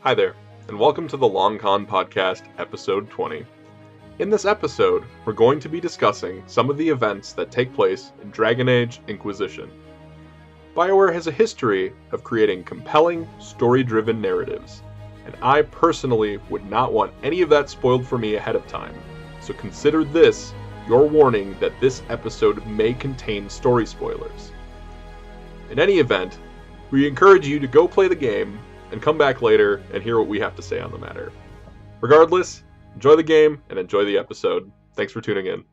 Hi there, and welcome to the Long Con Podcast, Episode 20. In this episode, we're going to be discussing some of the events that take place in Dragon Age Inquisition. BioWare has a history of creating compelling, story-driven narratives, and I personally would not want any of that spoiled for me ahead of time, so consider this your warning that this episode may contain story spoilers. In any event, we encourage you to go play the game and come back later and hear what we have to say on the matter. Regardless, enjoy the game and enjoy the episode. Thanks for tuning in.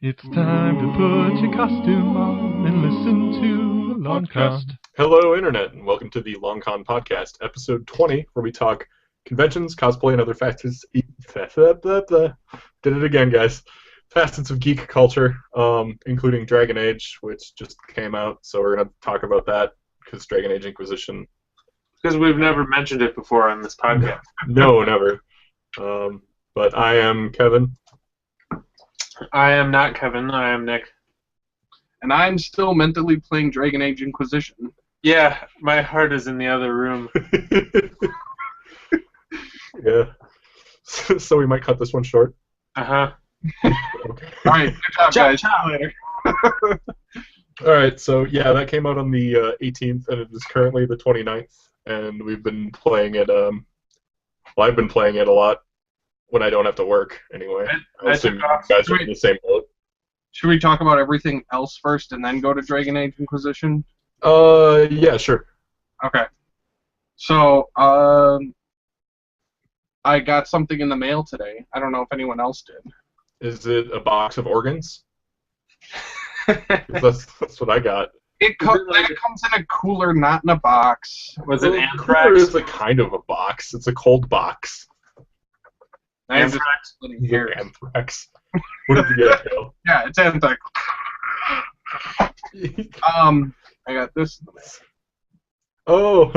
It's time to put your costume on and listen to the Long Con. Hello, Internet, and welcome to the Long Con Podcast, Episode 20, where we talk conventions, cosplay, and other facets. Did it again, guys. Facets of geek culture, including Dragon Age, which just came out, so we're going to talk about that, because Dragon Age Inquisition... Because we've never mentioned it before on this podcast. No, never. But I am Kevin. I am not Kevin, I am Nick. And I'm still mentally playing Dragon Age Inquisition. Yeah, my heart is in the other room. Yeah. So we might cut this one short. Uh-huh. Okay. Alright, good job, guys. Ciao later. Alright, so yeah, that came out on the 18th, and it is currently the 29th, and we've been playing it, well, I've been playing it a lot when I don't have to work, anyway. I assume you guys are in the same boat. Should we talk about everything else first and then go to Dragon Age Inquisition? Yeah, sure. Okay. So, I got something in the mail today. I don't know if anyone else did. Is it a box of organs? That's what I got. It comes in a cooler, not in a box. Was it Cooler anthrax? is a kind of a box. It's a cold box. Anthrax? Splitting hairs. Anthrax. What did you get, Joe? Yeah, it's anthrax. I got this in the mail. Oh,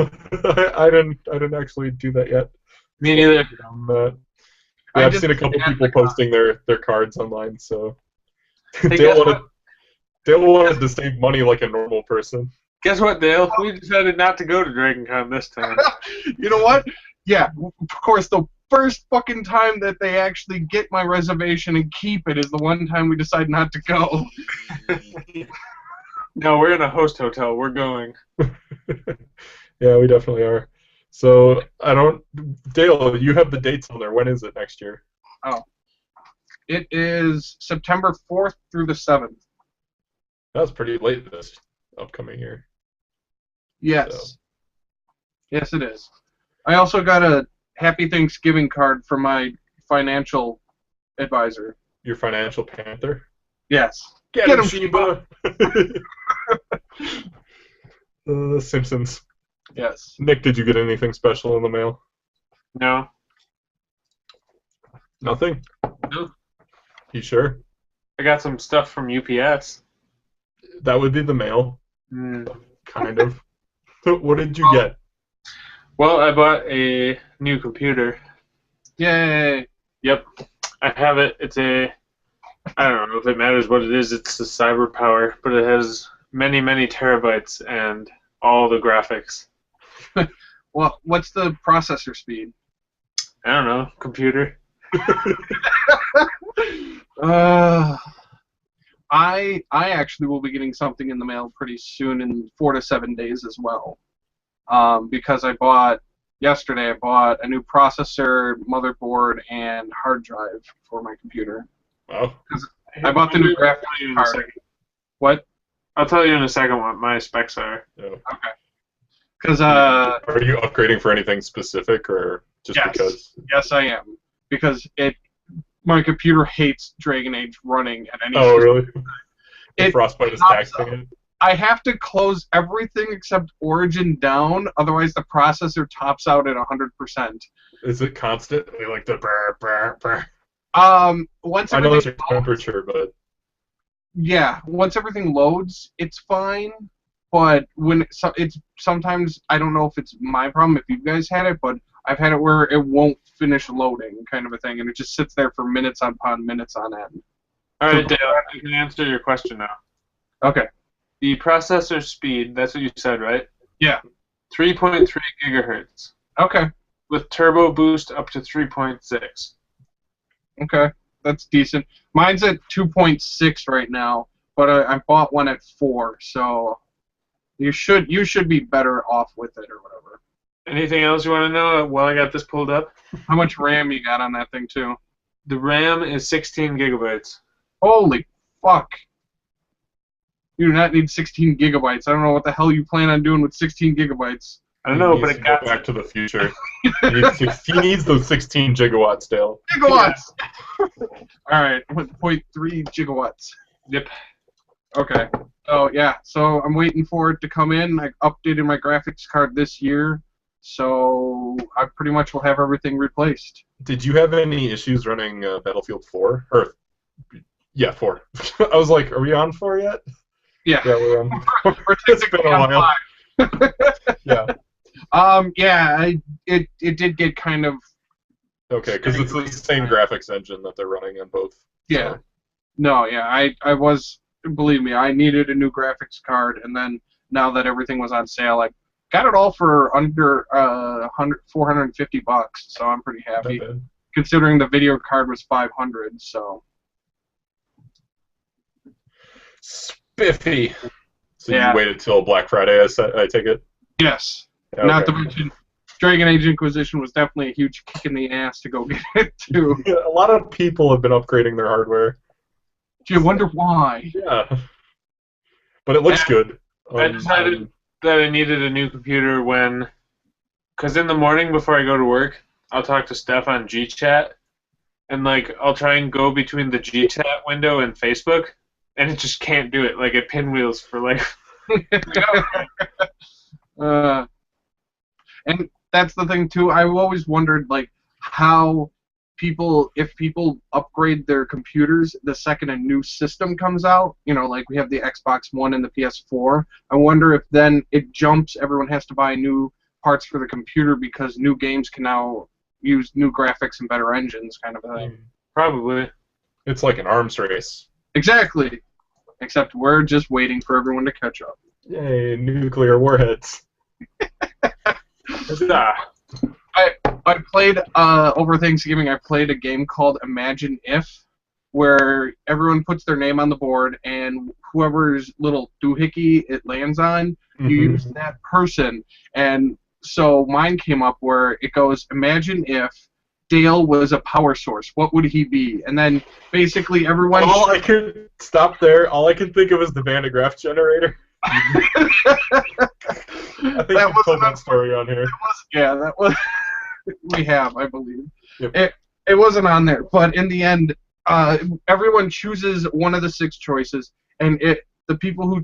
I didn't actually do that yet. Me neither. Yeah, I've seen a couple people posting their cards online, so Hey, Dale wanted to save money like a normal person. Guess what, Dale? We decided not to go to Dragon Con this time. You know what? Yeah, of course, the first fucking time that they actually get my reservation and keep it is the one time we decide not to go. No, we're in a host hotel. We're going. Yeah, we definitely are. So, Dale, you have the dates on there. When is it next year? Oh. It is September 4th through the 7th. That's pretty late this upcoming year. Yes. So. Yes, it is. I also got a Happy Thanksgiving card from my financial advisor. Your financial panther? Yes. Get him, Sheba! Simpsons. Yes. Nick, did you get anything special in the mail? No. Nothing? No. You sure? I got some stuff from UPS. That would be the mail. Kind of. What did you get? Well, I bought a new computer. Yay! Yep. I have it. It's I don't know if it matters what it is. It's the cyber power, but it has many, many terabytes and all the graphics. Well, what's the processor speed? I don't know. Computer. I actually will be getting something in the mail pretty soon, in 4 to 7 days as well. Because yesterday I bought a new processor, motherboard, and hard drive for my computer. Wow. I bought the new graphics card. What? I'll tell you in a second what my specs are. Yeah. Okay. Because Are you upgrading for anything specific, or just yes. because? Yes, I am. Because my computer hates Dragon Age running at any. Oh, really? It Frostbite is pops taxing it. I have to close everything except Origin down, otherwise the processor tops out at 100%. Is it constantly like the brr, brr, brr? Once I know everything it's your temperature, but yeah, once everything loads, it's fine. But when it's sometimes, I don't know if it's my problem, if you guys had it, but I've had it where it won't finish loading, kind of a thing, and it just sits there for minutes upon minutes on end. All right, Dale, I can answer your question now. Okay. The processor speed, that's what you said, right? Yeah. 3.3 gigahertz. Okay. with turbo boost up to 3.6. Okay. That's decent. Mine's at 2.6 right now, but I bought one at 4, so you should be better off with it or whatever. Anything else you want to know while I got this pulled up? How much RAM you got on that thing too? The RAM is 16 gigabytes. Holy fuck. You do not need 16 gigabytes. I don't know what the hell you plan on doing with 16 gigabytes. I don't know, He but needs it to go got Back to the Future. He needs those 16 gigawatts, Dale. Gigawatts! Alright, 1.3 gigawatts. Yep. Okay. So, yeah. So, I'm waiting for it to come in. I updated my graphics card this year, so I pretty much will have everything replaced. Did you have any issues running Battlefield 4? Yeah, 4. I was like, are we on 4 yet? Yeah. Yeah, we're on. We're It's been a on while. 5. Yeah. Yeah, it did get kind of... Okay, because it's the same graphics engine that they're running on both. Yeah. So. No, yeah, I was, believe me, I needed a new graphics card, and then now that everything was on sale, I got it all for under $450, so I'm pretty happy. Not bad. Considering the video card was $500, so. Spiffy. So Yeah. you waited till Black Friday, I take it? Yes. Okay. Not to mention, Dragon Age Inquisition was definitely a huge kick in the ass to go get it, too. Yeah, a lot of people have been upgrading their hardware. Gee, I wonder why. Yeah. But it looks good. I decided that I needed a new computer because in the morning before I go to work, I'll talk to Steph on GChat, and like I'll try and go between the GChat window and Facebook, and it just can't do it. Like it pinwheels for like. And that's the thing too. I've always wondered like how if people upgrade their computers the second a new system comes out, you know, like we have the Xbox One and the PS4. I wonder if then it jumps. Everyone has to buy new parts for the computer because new games can now use new graphics and better engines, kind of a thing. Probably. It's like an arms race. Exactly. Except we're just waiting for everyone to catch up. Yay, nuclear warheads. I played over Thanksgiving. I played a game called Imagine If, where everyone puts their name on the board, and whoever's little doohickey it lands on, you use that person. And so mine came up where it goes, imagine if Dale was a power source. What would he be? And then basically everyone. All I can stop there. All I can think of is the Van de Graaff generator. I think you told that story on here. That was. We have, I believe. Yep. It wasn't on there, but in the end, everyone chooses one of the 6 choices, and the people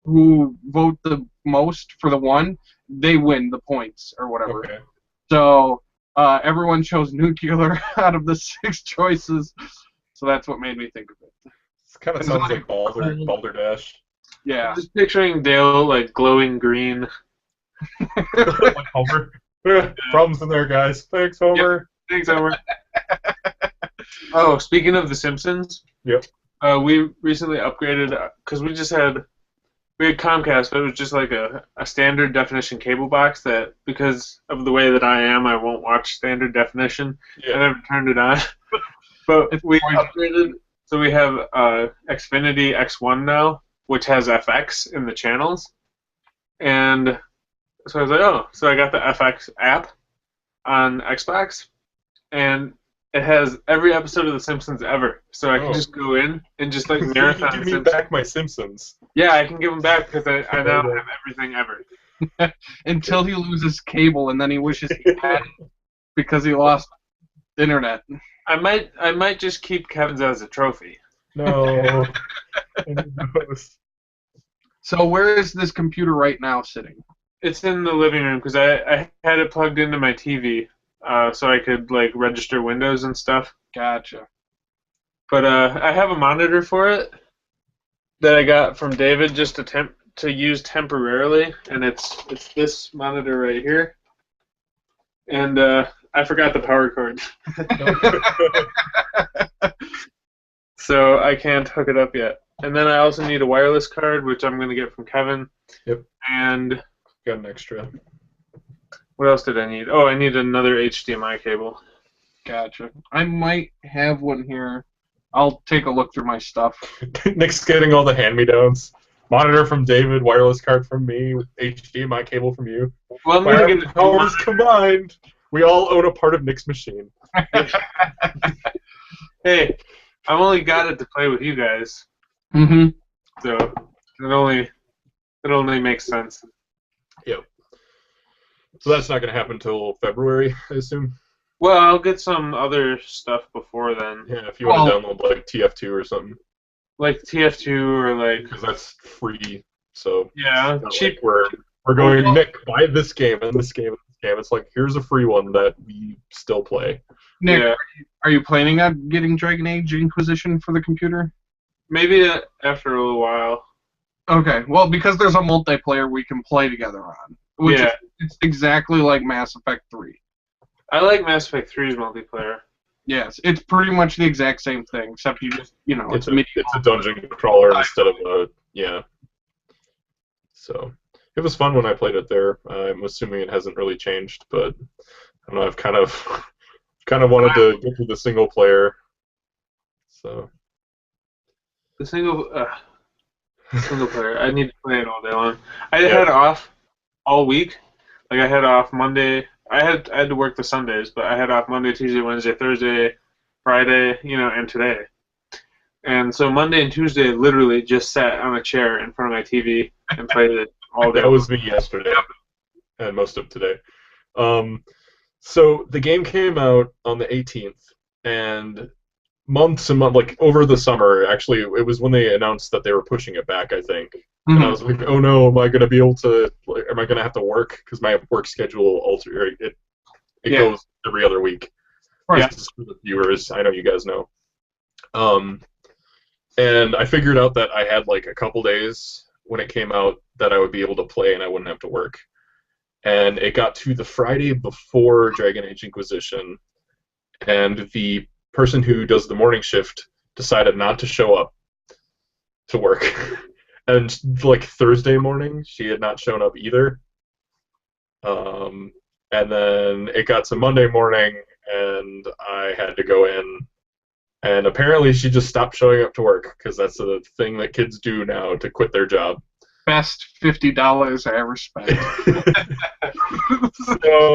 who vote the most for the one, they win the points or whatever. Okay. So everyone chose nuclear out of the 6 choices, so that's what made me think of it. It kind of sounds like Balderdash. Yeah. I'm just picturing Dale like glowing green. Like Homer. Problems in there, guys. Thanks, Homer. Thanks, Homer. Oh, speaking of The Simpsons. Yep. We recently upgraded because we had Comcast, but it was just like a standard definition cable box that because of the way that I am, I won't watch standard definition. Yeah. I never turned it on. But we upgraded, so we have Xfinity X1 now, which has FX in the channels, and so I was like, oh, so I got the FX app on Xbox, and it has every episode of The Simpsons ever. So I can just go in and just like marathon. Give me back my Simpsons. Yeah, I can give them back because I now have everything ever. Until he loses cable, and then he wishes he had it because he lost internet. I might just keep Kevin's as a trophy. No. So where is this computer right now sitting? It's in the living room because I had it plugged into my TV, so I could like register Windows and stuff. Gotcha. But I have a monitor for it that I got from David just to use temporarily, and it's this monitor right here. And I forgot the power cord, so I can't hook it up yet. And then I also need a wireless card, which I'm going to get from Kevin. Yep. And got an extra. What else did I need? Oh, I need another HDMI cable. Gotcha. I might have one here. I'll take a look through my stuff. Nick's getting all the hand-me-downs. Monitor from David, wireless card from me, HDMI cable from you. Well, I'm By gonna our get powers combined, we all own a part of Nick's machine. Hey, I've only got it to play with you guys, Mm-hmm. so it only makes sense. Yep. So that's not going to happen until February, I assume. Well, I'll get some other stuff before then, Yeah, if you want to download like TF2 or something, like TF2 or like because that's free. So yeah, it's not cheap. like we're going, Nick, buy this game and this game and this game. It's like, here's a free one that we still play. Nick, Yeah. are you planning on getting Dragon Age Inquisition for the computer? Maybe after a little while. Okay, well, because there's a multiplayer we can play together on. Which Yeah. it's exactly like Mass Effect 3. I like Mass Effect 3's multiplayer. Yes, it's pretty much the exact same thing, except you just, it's It's a dungeon crawler instead of a, yeah. So it was fun when I played it there. I'm assuming it hasn't really changed, but I don't know, I've kind of wanted to get to the single player. So The single player, I need to play it all day long. I had off all week. Like I had off Monday. I had to work the Sundays, but I had off Monday, Tuesday, Wednesday, Thursday, Friday, and today. And so Monday and Tuesday, literally just sat on a chair in front of my TV and played it all day. that was me yesterday and most of today. So the game came out on the 18th, and months and months, like over the summer, actually, it was when they announced that they were pushing it back, I think. Mm-hmm. And I was like, oh no, am I going to be able to, am I going to have to work? Because my work schedule it goes every other week. Right. This is for the viewers, I know you guys know. And I figured out that I had like a couple days when it came out that I would be able to play and I wouldn't have to work. And it got to the Friday before Dragon Age Inquisition, and the person who does the morning shift decided not to show up to work. And like Thursday morning, she had not shown up either. And then it got to Monday morning, and I had to go in. And apparently she just stopped showing up to work, because that's the thing that kids do now to quit their job. Best $50 I ever spent. So,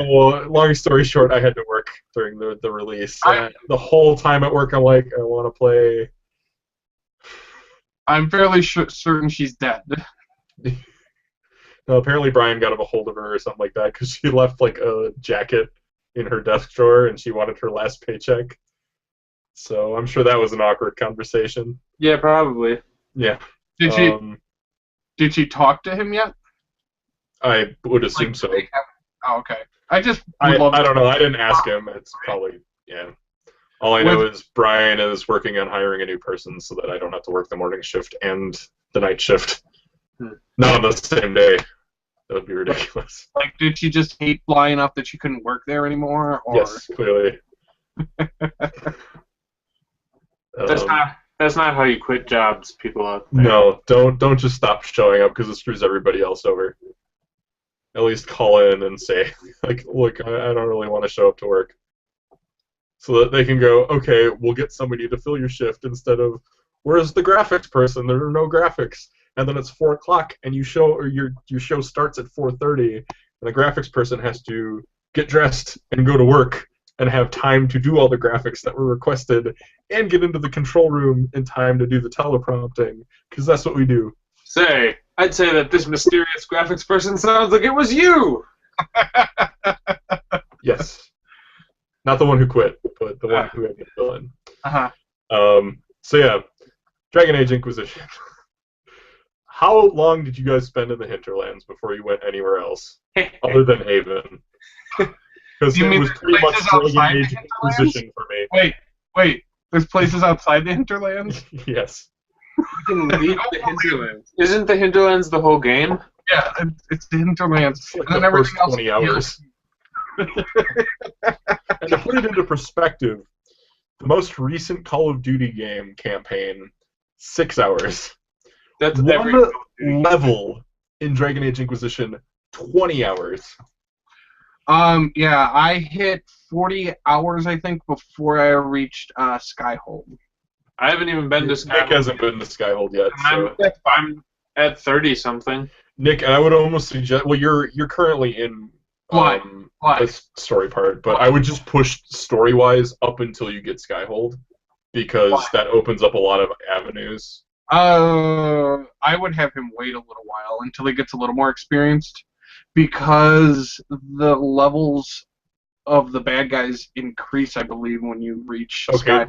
long story short, I had to work during the release. The whole time at work, I'm like, I want to play. I'm fairly certain she's dead. No, apparently Brian got a hold of her or something like that, because she left like a jacket in her desk drawer, and she wanted her last paycheck. So I'm sure that was an awkward conversation. Yeah, probably. Yeah. Did she talk to him yet? I would assume so. Oh, okay. I don't know. I didn't ask him. It's probably, yeah. All I know is Brian is working on hiring a new person so that I don't have to work the morning shift and the night shift. Not on the same day. That would be ridiculous. Like, did she just hate fly enough that she couldn't work there anymore? Or? Yes, clearly. That's not how you quit jobs, people out there. No, don't just stop showing up because it screws everybody else over. At least call in and say, like, look, I don't really want to show up to work. So that they can go, okay, we'll get somebody to fill your shift instead of, where's the graphics person? There are no graphics. And then it's 4 o'clock, and your show starts at 4:30, and the graphics person has to get dressed and go to work and have time to do all the graphics that were requested and get into the control room in time to do the teleprompting, because that's what we do. I'd say that this mysterious graphics person sounds like it was you! Yes. Not the one who quit, but the one who had to fill in. So yeah, Dragon Age Inquisition. How long did you guys spend in the Hinterlands before you went anywhere else, other than Haven? Because it was pretty much Dragon Age Inquisition for me. Wait. There's places outside the Hinterlands? Yes. You can leave the Hinterlands. Isn't the Hinterlands the whole game? Yeah, it's the Hinterlands. It's like the first 20 hours. And to put it into perspective, the most recent Call of Duty game campaign, 6 hours. That's one level in Dragon Age Inquisition, 20 hours. Yeah, I hit 40 hours, I think, before I reached Skyhold. I haven't even been to Nick Skyhold. hasn't been to Skyhold yet, so... I'm at 30 something. Nick, and I would almost suggest... Well, you're currently in the story part, but I would just push story-wise up until you get Skyhold, because that opens up a lot of avenues. I would have him wait a little while until he gets a little more experienced, because the levels of the bad guys increase, I believe, when you reach Sky.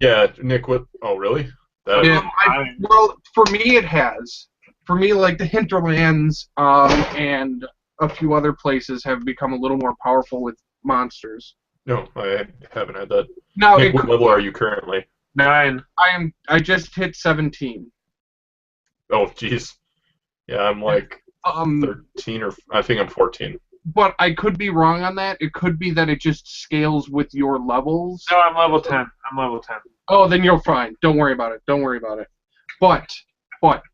Yeah, Nick, what... Oh, really? Well, for me it has. For me, like, the hinterlands and a few other places have become a little more powerful with monsters. No, I haven't had that. Now, Nick, what level are you currently? 9. I just hit 17. Oh, jeez. Yeah, I'm like 13 or... I think I'm 14. But I could be wrong on that. It could be that it just scales with your levels. No, I'm level 10. I'm level 10. Oh, then you're fine. Don't worry about it. Don't worry about it. But,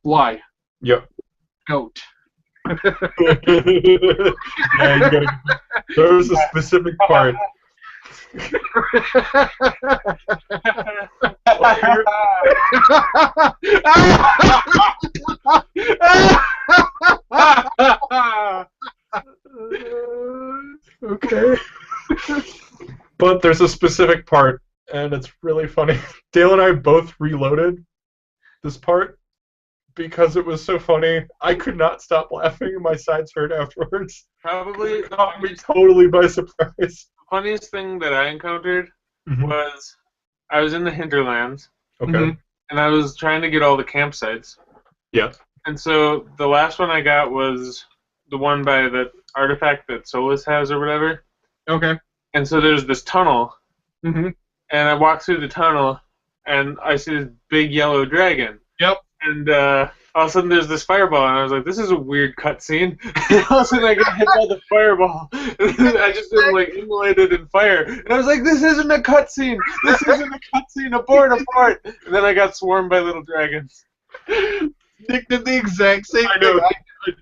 Bly. Yep. Goat. Yeah, you gotta... There's a specific part. Okay. But there's a specific part, and it's really funny. Dale and I both reloaded this part because it was so funny. I could not stop laughing, and my sides hurt afterwards. Probably It caught me totally by surprise. the funniest thing that I encountered was I was in the hinterlands. Okay. And I was trying to get all the campsites. Yeah. And so the last one I got was the one by the artifact that Solus has or whatever. Okay. And so there's this tunnel. Mhm. And I walk through the tunnel, and I see this big yellow dragon. Yep. And all of a sudden there's this fireball, and I was like, this is a weird cutscene. And all of a sudden I get hit by the fireball. And I just am like immolated in fire. And I was like, this isn't a cutscene. This isn't a cutscene. Abort. And then I got swarmed by little dragons. Nick did the exact same I know. thing.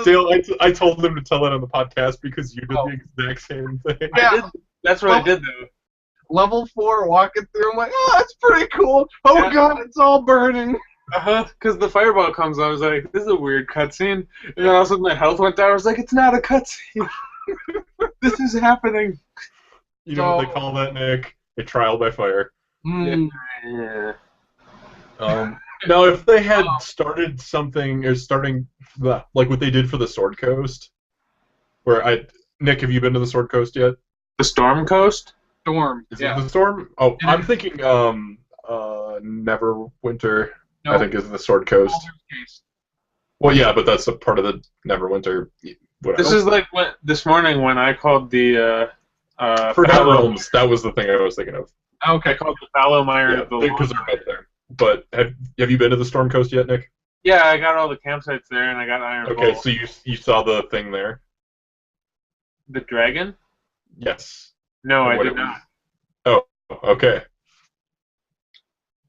Dale, I told them to tell it on the podcast because you did the exact same thing. Yeah. That's what I did, though. Level 4, walking through, I'm like, oh, that's pretty cool. Oh, Yeah. God, it's all burning. Because the fireball comes, I was like, this is a weird cutscene. And then all of a sudden my health went down. I was like, it's not a cutscene. This is happening. You know what they call that, Nick? A trial by fire. Yeah. Now, if they had started something, or starting, like what they did for the Sword Coast, where Nick, have you been to the Sword Coast yet? The Storm Coast? Storm. Is it the Storm? Oh, I'm thinking, Neverwinter, No. I think is the Sword Coast. Well, yeah, but that's a part of the Neverwinter. Whatever. This is like this morning when I called the Forgotten Realms. That was the thing I was thinking of. Okay, I called the Fallowmire. Yeah, because they're both there. But have you been to the Storm Coast yet, Nick? Yeah, I got all the campsites there, and I got Iron Okay, Bowl. so you saw the thing there? The dragon? Yes. No, I What did it was. not. Oh, okay.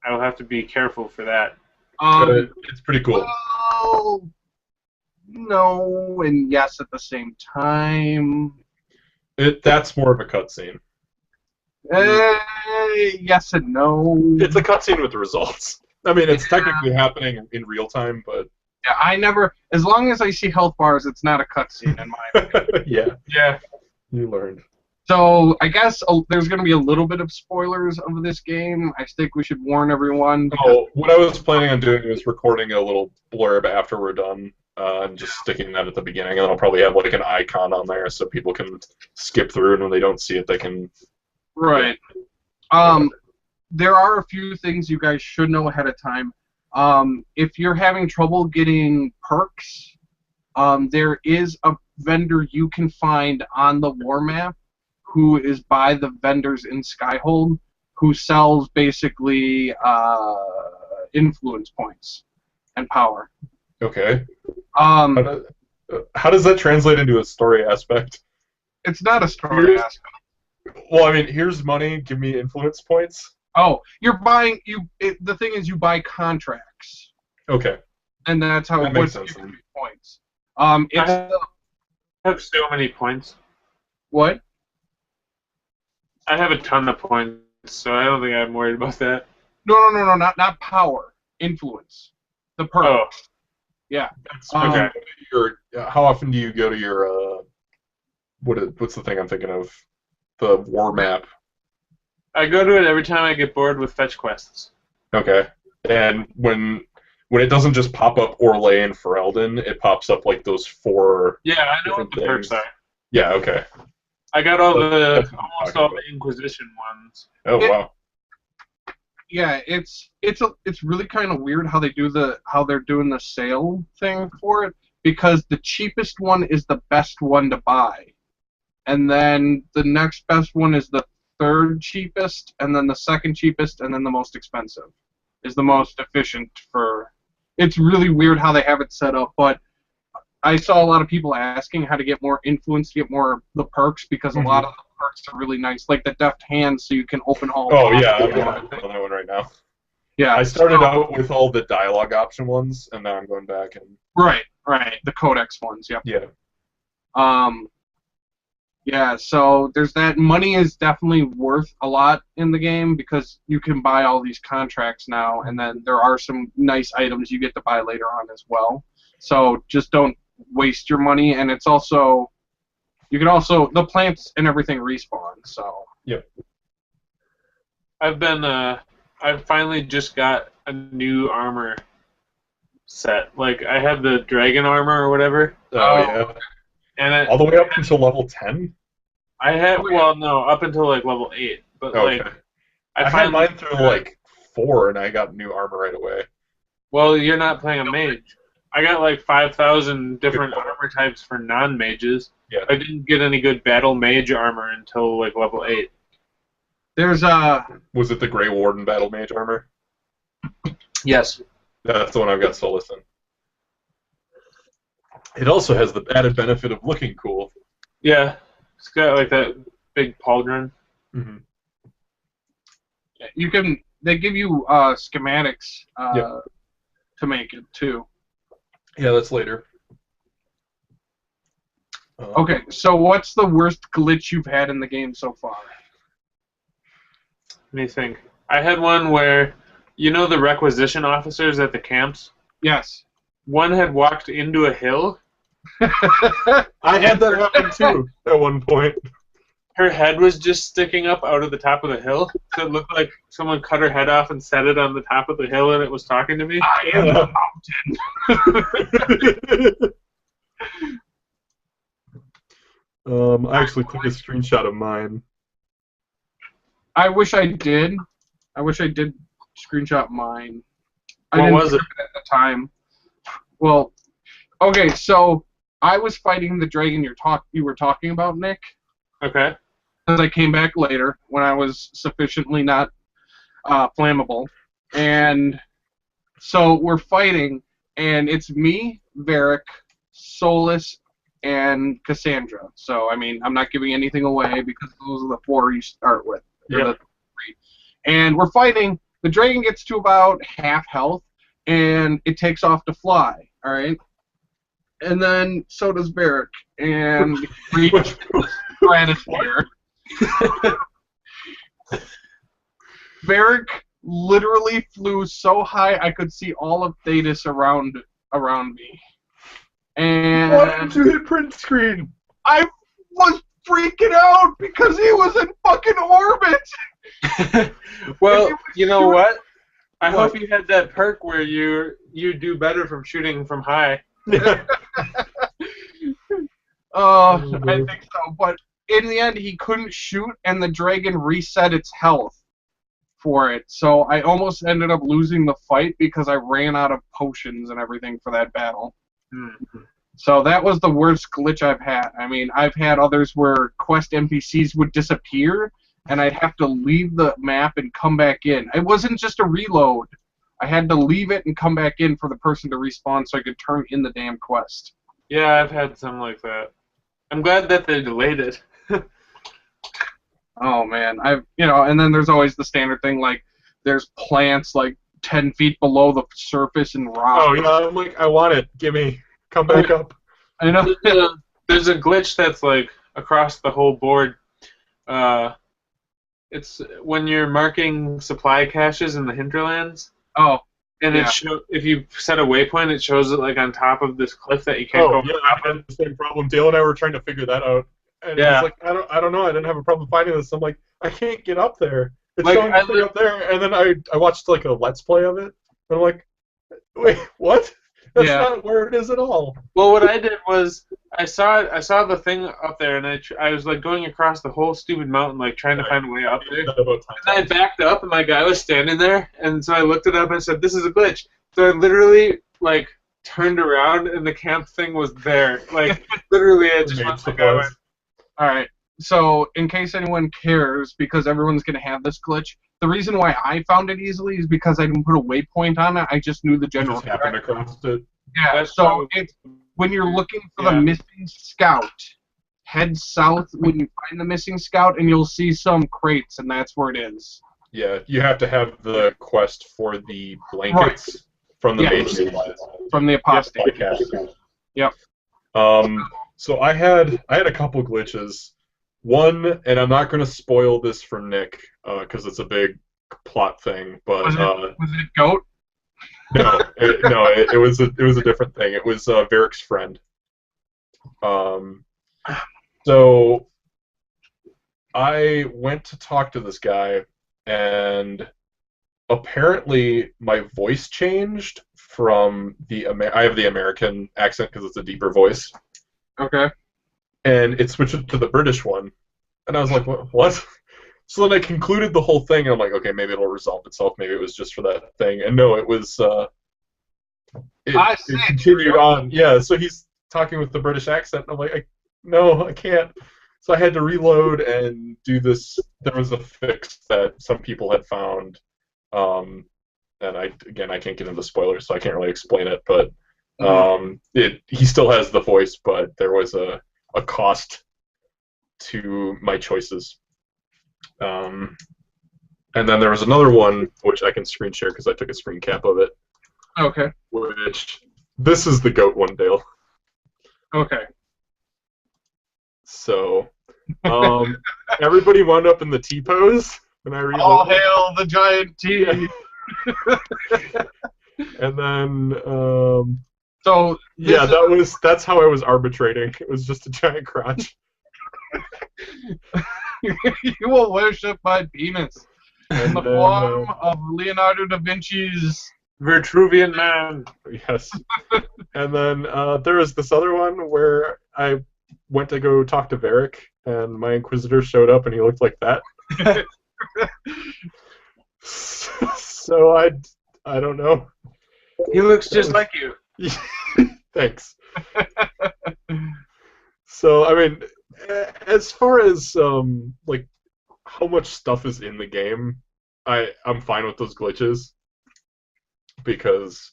I will have to be careful for that. It's pretty cool. Well, no and yes at the same time. That's more of a cutscene. Yes and no. It's a cutscene with the results. I mean, it's technically happening in real time, but... Yeah, I never... As long as I see health bars, it's not a cutscene in my opinion. Yeah. You learned. So, I guess there's going to be a little bit of spoilers of this game. I think we should warn everyone. What I was planning on doing was recording a little blurb after we're done, and just sticking that at the beginning, and then I'll probably have like an icon on there so people can skip through, and when they don't see it, they can... Right. There are a few things you guys should know ahead of time. If you're having trouble getting perks, there is a vendor you can find on the war map who is by the vendors in Skyhold who sells basically influence points and power. Okay. How does that translate into a story aspect? It's not a story aspect. Well, I mean, here's money, give me influence points. Oh, you're buying the thing is you buy contracts. Okay. And that's how that it makes puts sense. you points. I have so many points. What? I have a ton of points, so I don't think I'm worried about that. No, not power. Influence. The perk. Oh, Yeah. okay. How often do you go to your what's the thing I'm thinking of? The war map. I go to it every time I get bored with fetch quests. Okay. And when it doesn't just pop up Orlais and Ferelden, it pops up like those 4 Yeah, I know what different the perks things. are. Yeah, okay. I got all That's what I'm almost talking all about. the Inquisition ones. Oh, wow. Yeah, it's really kind of weird how they're doing the sale thing for it, because the cheapest one is the best one to buy, and then the next best one is the third cheapest, and then the second cheapest, and then the most expensive is the most efficient for. It's really weird how they have it set up, but I saw a lot of people asking how to get more influence, to get more of the perks, because a lot of the perks are really nice, like the deft hand, so you can open all. Oh, yeah, I'm on that one right now. Yeah, I started out with all the dialogue option ones, and now I'm going back and... Right, the codex ones, yep. Yeah. Yeah, so there's that. Money is definitely worth a lot in the game, because you can buy all these contracts now, and then there are some nice items you get to buy later on as well. So just don't waste your money, and it's also... You can also... The plants and everything respawn, so... Yep. I've finally just got a new armor set. Like, I have the dragon armor or whatever. Oh, yeah. And All the way up until level 10? I had, well, no, up until, like, level 8. But, Okay. like, I had mine through, like, 4, and I got new armor right away. Well, you're not playing a mage. I got, like, 5,000 different armor types for non-mages. Yeah. I didn't get any good battle mage armor until, like, level 8. There's Was it the Grey Warden Battle Mage armor? Yes. That's the one I've got Solus in. It also has the added benefit of looking cool. Yeah. It's got, like, that big pauldron. Mm-hmm. you can... They give you schematics to make it, too. Yeah, that's later. Okay, so what's the worst glitch you've had in the game so far? Let me think. I had one where, you know the requisition officers at the camps? Yes. One had walked into a hill. I had that happen too at one point. Her head was just sticking up out of the top of the hill. So it looked like someone cut her head off and set it on the top of the hill, and it was talking to me. I am the mountain. I actually took a screenshot of mine. I wish I did. I wish I did screenshot mine. I What didn't was it? at the time. Well, okay, so I was fighting the dragon you were talking about, Nick. Okay. Because I came back later when I was sufficiently not flammable, and so we're fighting, and it's me, Varric, Solus, and Cassandra. So I mean, I'm not giving anything away because those are the 4 you start with. Yeah. The 3. And we're fighting. The dragon gets to about half health, and it takes off to fly. All right. And then so does Varric, and reach the stratosphere. Varric literally flew so high I could see all of Thetis around me. And Why did you hit print screen? I was freaking out because he was in fucking orbit. Well, you know what? I hope you had that perk where you do better from shooting from high. I think so. But in the end, he couldn't shoot, and the dragon reset its health for it. So I almost ended up losing the fight because I ran out of potions and everything for that battle. So that was the worst glitch I've had. I mean, I've had others where quest NPCs would disappear, and I'd have to leave the map and come back in. It wasn't just a reload. I had to leave it and come back in for the person to respawn so I could turn in the damn quest. Yeah, I've had some like that. I'm glad that they delayed it. Oh man, and then there's always the standard thing, like there's plants like 10 feet below the surface and rock. Oh yeah, I'm like, I want it. Give me. Come back up. I know. There's a glitch that's like across the whole board. It's when you're marking supply caches in the hinterlands. Oh, and yeah. if you set a waypoint, it shows it like on top of this cliff that you can't go. Yeah, I had the same problem. Dale and I were trying to figure that out, and Yeah. he's like, I don't know. I didn't have a problem finding this. I'm like, I can't get up there. It's Like, showing the thing up there, and then I watched like a Let's Play of it, and I'm like, wait, what? That's Yeah. not where it is at all. Well, what I did was I saw the thing up there, and I was like going across the whole stupid mountain, like trying to find a way up there. And I backed up, and my guy was standing there, and so I looked it up and I said, "This is a glitch." So I literally like turned around, and the camp thing was there. Like literally, I just went like, All right. So, in case anyone cares, because everyone's going to have this glitch, the reason why I found it easily is because I didn't put a waypoint on it. I just knew the general. Just happened across it. Yeah. That's So probably- it's when you're looking for the missing scout, head south when you find the missing scout, and you'll see some crates, and that's where it is. Yeah, you have to have the quest for the blankets from the mage supplies. From the apostate. Yep. So I had a couple glitches. One, and I'm not going to spoil this for Nick because it's a big plot thing. But Was it goat? no, it was a different thing. It was Varric's friend. So I went to talk to this guy, and apparently my voice changed from I have the American accent because it's a deeper voice. Okay. And it switched to the British one. And I was like, what? So then I concluded the whole thing, and I'm like, okay, maybe it'll resolve itself. Maybe it was just for that thing. And no, it was... It continued on. Yeah, so he's talking with the British accent, and I'm like, no, I can't. So I had to reload and do this. There was a fix that some people had found. And I can't get into spoilers, so I can't really explain it. But he still has the voice, but there was a cost to my choices. And then there was another one which I can screen share because I took a screen cap of it. Okay. Which this is the goat one, Dale. Okay. So everybody wound up in the T pose when I reloaded. All hail the giant T. And then so that's how I was arbitrating. It was just a giant crotch. You will worship my penis in the form of Leonardo da Vinci's Vitruvian Man. Yes. And then there was this other one where I went to go talk to Varric, and my Inquisitor showed up, and he looked like that. So I don't know. He looks just like you. Thanks. So I mean, as far as like how much stuff is in the game, I'm fine with those glitches because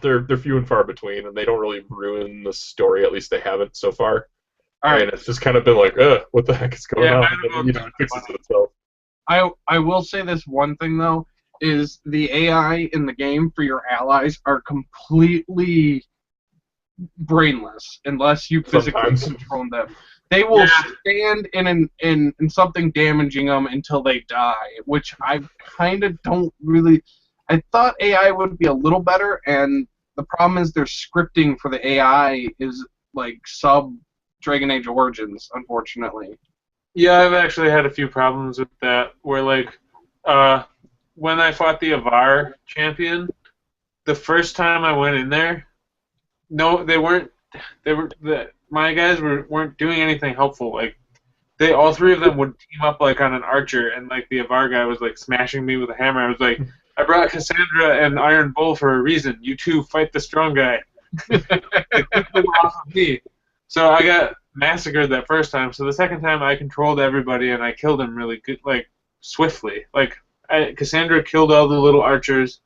they're few and far between, and they don't really ruin the story. At least they haven't so far. All right. And it's just kind of been like, what the heck is going on? And then, it fixes itself. I will say this one thing though, is the AI in the game for your allies are completely brainless unless you physically control them. They will stand in something damaging them until they die, which I kind of don't really... I thought AI would be a little better, and the problem is their scripting for the AI is like sub-Dragon Age Origins, unfortunately. Yeah, I've actually had a few problems with that, where like when I fought the Avar champion, the first time I went in there, no, they weren't. My guys weren't doing anything helpful. Like all three of them would team up like on an archer, and like the Avar guy was like smashing me with a hammer. I was like, I brought Cassandra and Iron Bull for a reason. You two fight the strong guy. Like, keep them off of me. So I got massacred that first time. So the second time I controlled everybody and I killed them really good, like swiftly. Like Cassandra killed all the little archers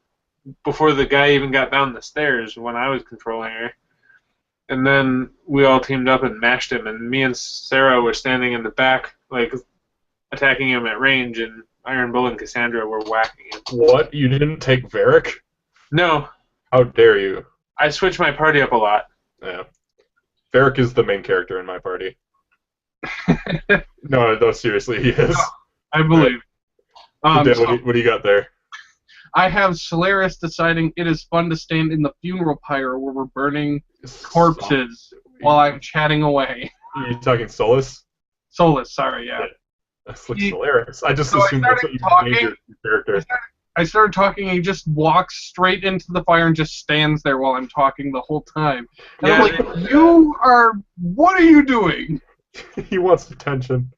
before the guy even got down the stairs when I was controlling her. And then we all teamed up and mashed him, and me and Sarah were standing in the back, like, attacking him at range, and Iron Bull and Cassandra were whacking him. What? You didn't take Varric? No. How dare you? I switched my party up a lot. Yeah. Varric is the main character in my party. No, seriously, he is. I believe. Dan, So what do you got there? I have Solaris deciding it is fun to stand in the funeral pyre where we're burning corpses while I'm chatting away. Are you talking Solus? Solus, sorry, yeah. That's like Solaris. I just So I assumed that's what started you named your character. I started talking, and he just walks straight into the fire and just stands there while I'm talking the whole time. And I'm like, what are you doing? He wants attention.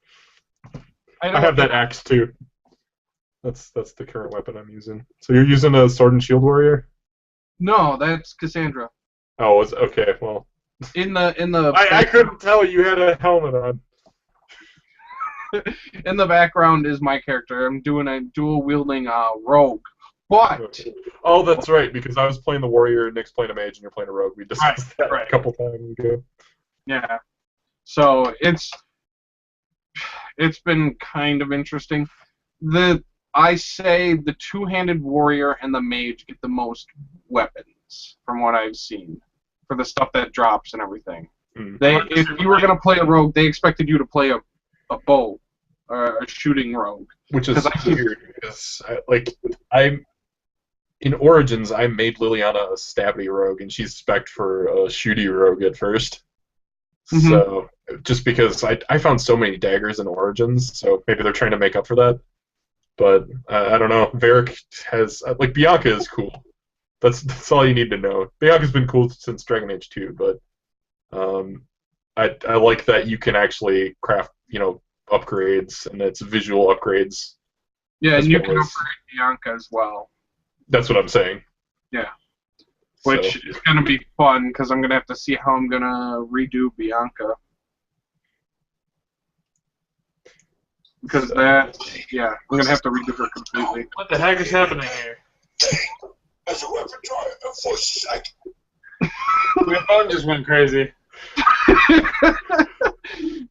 I have that axe too. That's the current weapon I'm using. So you're using a sword and shield warrior? No, that's Cassandra. Oh, okay. Well, in the I couldn't tell you had a helmet on. in the background is my character. I'm doing a dual wielding rogue. But oh, that's right, because I was playing the warrior, Nick's playing a mage, and you're playing a rogue. We discussed that a couple times ago. Yeah. So it's been kind of interesting. I say the two-handed warrior and the mage get the most weapons from what I've seen for the stuff that drops and everything. If you were gonna play a rogue, they expected you to play a bow or a shooting rogue, which is weird because in Origins I made Liliana a stabby rogue and she's spec'd for a shooty rogue at first. Mm-hmm. So just because I found so many daggers in Origins, so maybe they're trying to make up for that. But I don't know. Varric has Bianca is cool. That's all you need to know. Bianca's been cool since Dragon Age 2, but I like that you can actually craft upgrades and it's visual upgrades. Yeah, and you can upgrade Bianca as well. That's what I'm saying. Yeah. Which is going to be fun because I'm going to have to see how I'm going to redo Bianca. Because I'm going to have to redo her completely. What the heck is happening here? As a weapon drive, for sight. My phone just went crazy.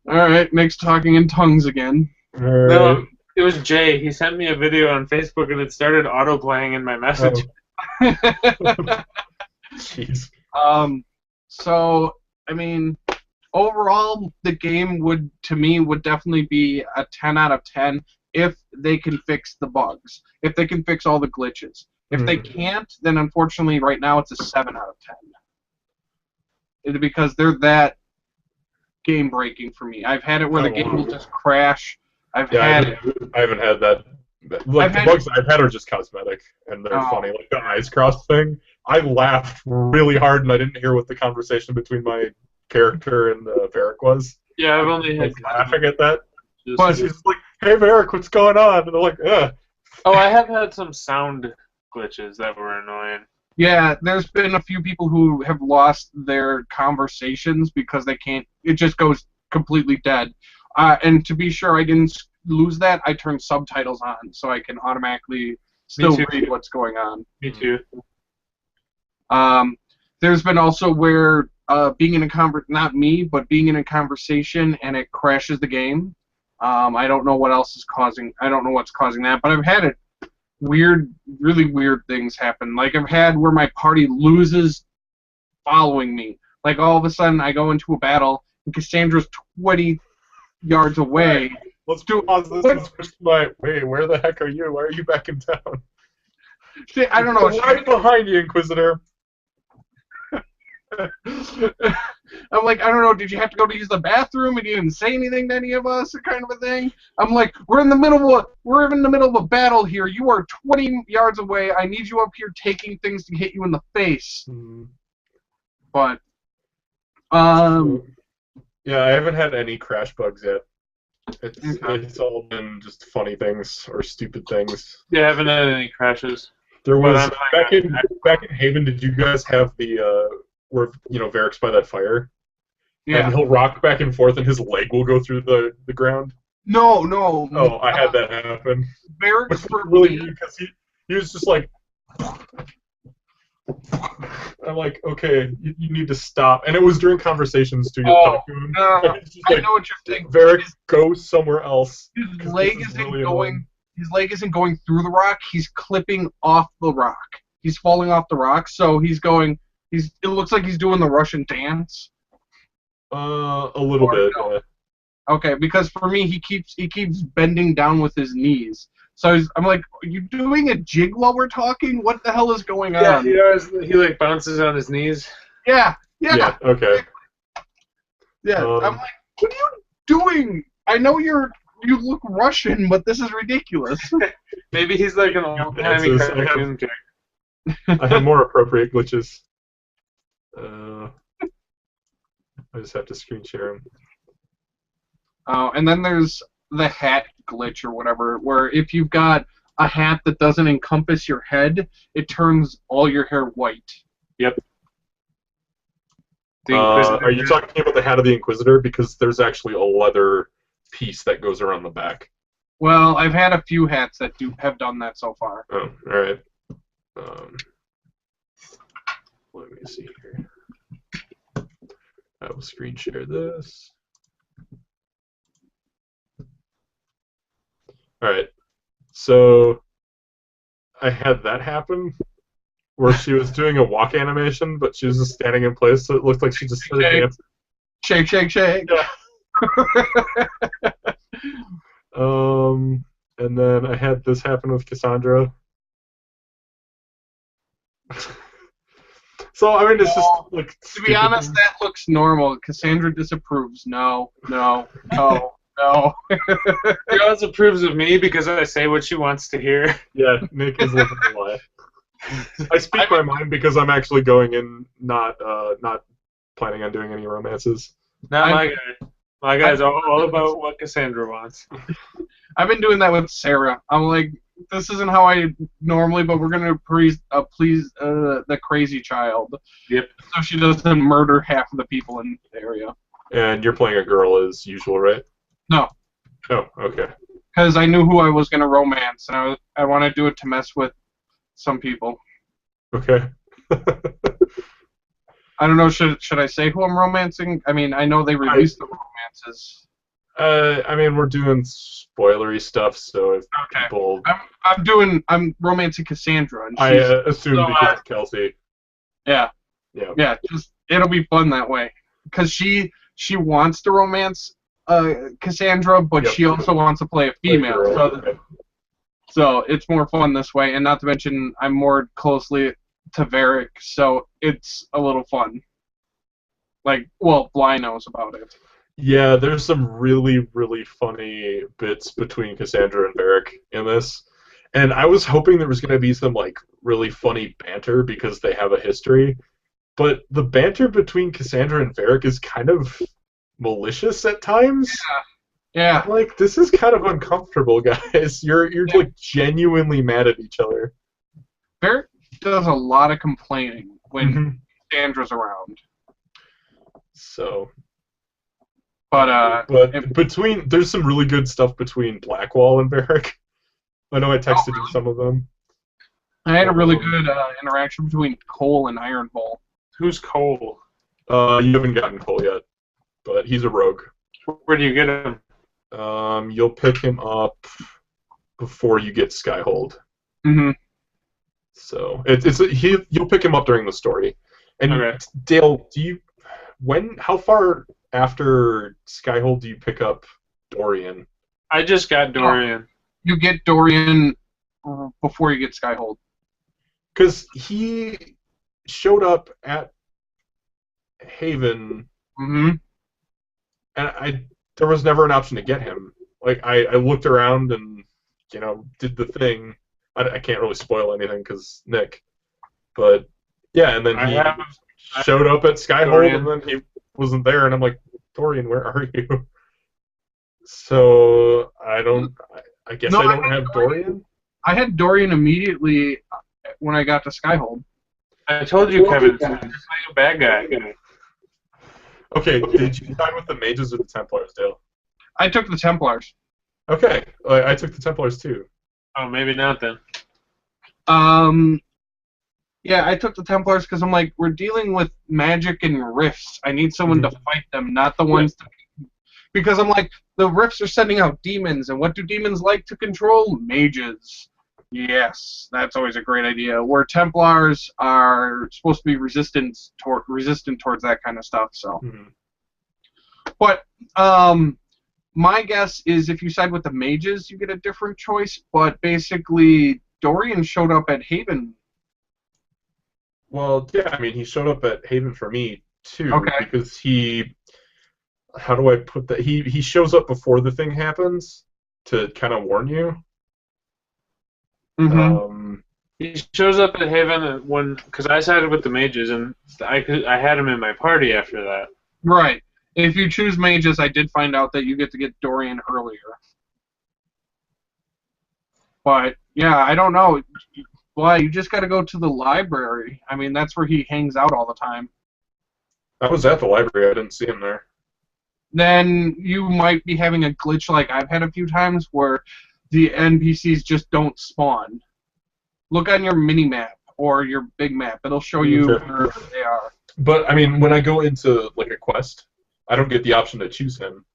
Alright, Nick's talking in tongues again. No, it was Jay. He sent me a video on Facebook and it started auto-playing in my message. Jeez. So, I mean, overall, the game would definitely be a 10 out of 10 if they can fix the bugs. If they can fix all the glitches. If they can't, then unfortunately right now it's a 7 out of 10. Because they're that game-breaking for me. I've had it where the game will just crash. I haven't had that. The bugs I've had are just cosmetic, and they're funny. Like the eyes crossed thing, I laughed really hard, and I didn't hear what the conversation between my character and Varric was. Yeah, I've only had laughing at that. But she's like, "Hey, Varric, what's going on?" And they're like, "Ugh." Oh, I have had some sound glitches that were annoying. Yeah, there's been a few people who have lost their conversations because they can't. It just goes completely dead. And to be sure I didn't lose that, I turned subtitles on so I can automatically still read what's going on. Me too. There's been also where being in a not me, but being in a conversation and it crashes the game. I don't know what else is causing. I don't know what's causing that, but I've had it. Really weird things happen. Like I've had where my party loses following me. Like all of a sudden I go into a battle and Cassandra's 20 yards away. Let's do pause this. Wait, where the heck are you? Why are you back in town? See, I don't know. Right behind you, Inquisitor. I'm like, I don't know, did you have to go to use the bathroom and you didn't say anything to any of us, or kind of a thing? I'm like, we're in the middle of a battle here. You are 20 yards away. I need you up here taking things to hit you in the face. But yeah, I haven't had any crash bugs yet. It's all been just funny things or stupid things. Yeah, I haven't had any crashes. There was back in Haven. Did you guys have the where Varric's by that fire? Yeah. And he'll rock back and forth, and his leg will go through the ground. No. Oh, I had that happen. Varric's really weird because he was just like. I'm like, okay, you need to stop. And it was during conversations too. No, I know what you're saying. Varric, go somewhere else. His leg isn't going through the rock. He's clipping off the rock. He's falling off the rock. So he's going. It looks like he's doing the Russian dance. A little bit. No. Okay, because for me, he keeps bending down with his knees. So I'm like, are you doing a jig while we're talking? What the hell is going Yeah, on? he like bounces on his knees. Yeah. Yeah. Okay. Yeah. I'm like, what are you doing? I know you look Russian, but this is ridiculous. Maybe he's like an old-timey cartoon character. I have more appropriate glitches. I just have to screen share them. Oh, and then there's the hat glitch or whatever, where if you've got a hat that doesn't encompass your head, it turns all your hair white. Yep. Are you talking about the hat of the Inquisitor? Because there's actually a leather piece that goes around the back. Well, I've had a few hats that have done that so far. Oh, all right. Let me see here. I will screen share this. All right. So I had that happen where she was doing a walk animation, but she was just standing in place, so it looked like she just started dancing. Shake, shake, shake. Yeah. And then I had this happen with Cassandra. So I mean, it's just like. To be honest, that looks normal. Cassandra disapproves. No, no, no, no. She always approves of me because I say what she wants to hear. Yeah, Nick is living a lie. I speak my mind because I'm actually going in, not planning on doing any romances. Not my guy. My guy's all about what Cassandra wants. I've been doing that with Sarah. I'm like, this isn't how I normally, but we're gonna please the crazy child. Yep. So she doesn't murder half of the people in the area. And you're playing a girl as usual, right? No. Oh, okay. Because I knew who I was gonna romance, and I want to do it to mess with some people. Okay. I don't know. Should I say who I'm romancing? I mean, I know they released the romances. I mean, we're doing spoilery stuff, so if people... I'm romancing Cassandra. And I assume because of Kelsey. Yeah. Yeah. Yeah, just it'll be fun that way. Because she wants to romance Cassandra, but she also wants to play a female. So it's more fun this way, and not to mention I'm more closely to Varric, so it's a little fun. Like, well, Bly knows about it. Yeah, there's some really, really funny bits between Cassandra and Varric in this. And I was hoping there was going to be some, like, really funny banter because they have a history. But the banter between Cassandra and Varric is kind of malicious at times. Yeah. I'm like, this is kind of uncomfortable, guys. You're like, genuinely mad at each other. Varric does a lot of complaining when Cassandra's around. So... But there's some really good stuff between Blackwall and Varric. I know I texted you some of them. I had a really good interaction between Cole and Iron Bull. Who's Cole? You haven't gotten Cole yet, but he's a rogue. Where do you get him? You'll pick him up before you get Skyhold. Mm-hmm. So you'll pick him up during the story. And Dale, how far after Skyhold do you pick up Dorian? I just got Dorian. You get Dorian before you get Skyhold. Because he showed up at Haven, and there was never an option to get him. Like, I looked around and, did the thing. I can't really spoil anything because Nick. But, yeah, and then he showed up at Skyhold, and then he wasn't there, and I'm like, Dorian, where are you? So I guess I don't have Dorian. I had Dorian immediately when I got to Skyhold. I told you, Kevin, you're playing a bad guy. Okay, did you side with the mages or the Templars, Dale? I took the Templars. Okay, I took the Templars too. Oh, maybe not then. Yeah, I took the Templars because I'm like, we're dealing with magic and rifts. I need someone to fight them, not the ones to... Because I'm like, the rifts are sending out demons, and what do demons like to control? Mages. Yes, that's always a great idea. Where Templars are supposed to be resistant towards that kind of stuff. So, but My guess is if you side with the mages, you get a different choice, but basically, Dorian showed up at Haven. Well, yeah, I mean, he showed up at Haven for me, too, Okay. because he... How do I put that? He shows up before the thing happens to kind of warn you. Mm-hmm. He shows up at Haven because I sided with the mages, and I had him in my party after that. Right. If you choose mages, I did find out that you get to get Dorian earlier. But, yeah, I don't know. Why, you just got to go to the library. I mean, that's where he hangs out all the time. I was at the library. I didn't see him there. Then you might be having a glitch like I've had a few times where the NPCs just don't spawn. Look on your mini-map or your big map. It'll show you where they are. But, I mean, when I go into, like, a quest, I don't get the option to choose him.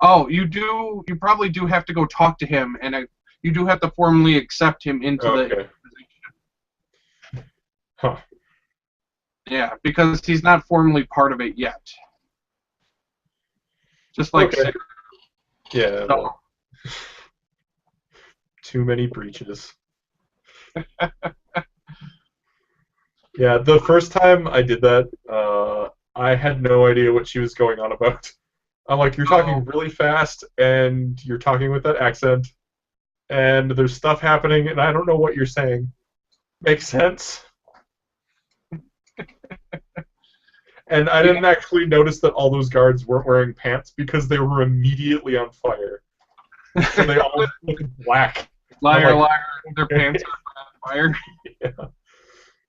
Oh, you do. You probably do have to go talk to him, and you do have to formally accept him into the Inquisition. Huh. Yeah, because he's not formally part of it yet. Just like Okay. Yeah. So. Well, too many breaches. Yeah, the first time I did that, I had no idea what she was going on about. I'm like, you're talking really fast, and you're talking with that accent, and there's stuff happening, and I don't know what you're saying. Makes sense? And I didn't actually notice that all those guards weren't wearing pants because they were immediately on fire. So they all look black. Liar, like, liar, their pants are on fire. Yeah.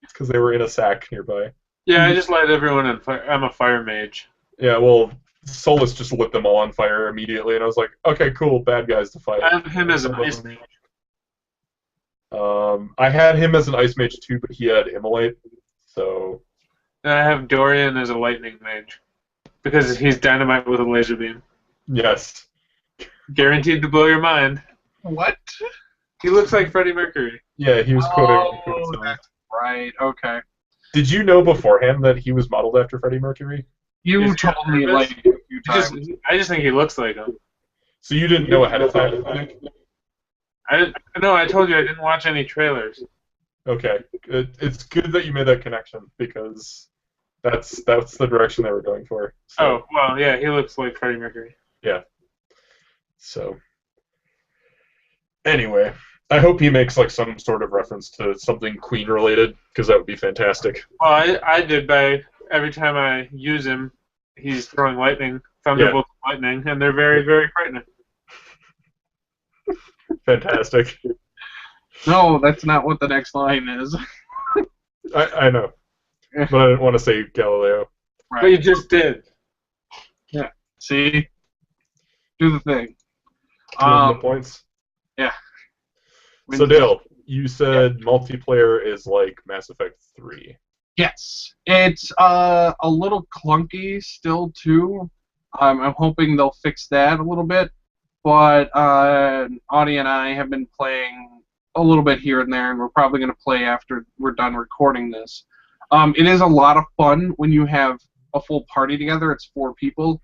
It's because they were in a sack nearby. Yeah, I just light everyone on fire. I'm a fire mage. Yeah, well, Solus just lit them all on fire immediately, and I was like, okay, cool, bad guys to fight. I have him as an ice mage. I had him as an ice mage too, but he had immolate, so... And I have Dorian as a lightning mage. Because he's dynamite with a laser beam. Yes. Guaranteed to blow your mind. What? He looks like Freddie Mercury. Yeah, he was quoting himself. That's right. Okay. Did you know beforehand that he was modeled after Freddie Mercury? You told me like a few times. I just think he looks like him. So you didn't know ahead of time? No, I told you I didn't watch any trailers. Okay. It's good that you made that connection, because that's the direction they were going for. So, Oh, well, yeah, he looks like Freddie Mercury. yeah. So... Anyway, I hope he makes like some sort of reference to something Queen related, because that would be fantastic. Well, I did by every time I use him, he's throwing lightning, thunderbolt lightning, and they're very, very frightening. Fantastic. No, that's not what the next line is. I know, but I didn't want to say Galileo. Right. But you just did. Yeah. See? Do the thing. The points. Yeah. So Dale, you said multiplayer is like Mass Effect 3. Yes. It's a little clunky still too. I'm hoping they'll fix that a little bit. But Audie and I have been playing a little bit here and there, and we're probably going to play after we're done recording this. It is a lot of fun when you have a full party together. It's 4 people,